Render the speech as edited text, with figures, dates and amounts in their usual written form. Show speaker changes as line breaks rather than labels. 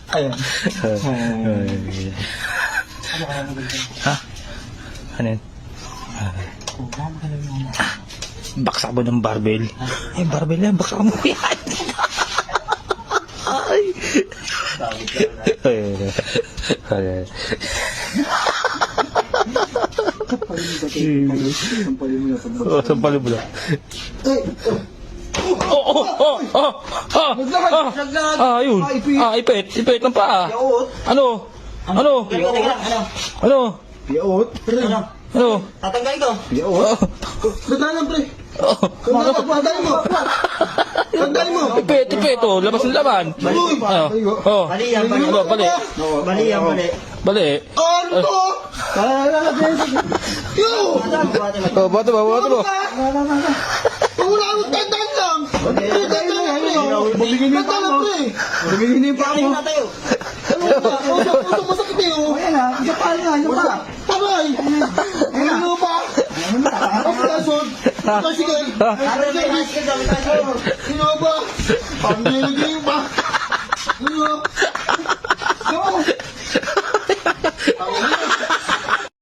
Ayun. Ha? Ano yun? Baksak mo ng barbell. Eh, barbell yan. Baksak mo yan. Ay. Ay. Sampalin mo na. Ayun. Ipit ng paa. Ano?
Piyaot.
Ano?
Tatanggalin ko.
Piyaot. Tandaan pre. Tandaan mo.
Ipit. Oh, labas ng laman.
Bali yan, bali.
Bali.
Bali yan, bali.
Bali.
Ano to? Yo!
Oh, bato mo.
Wala akong tandaan lang. Tandaan lang pre. Bumingin yung pa mo. Bumingin yung pa mo. Usok masakit eh. Ayan na. Kapal nga. Taray. Ano ba? Ang kasod. Sige. Sino ba? Pangilagay ba? Ano?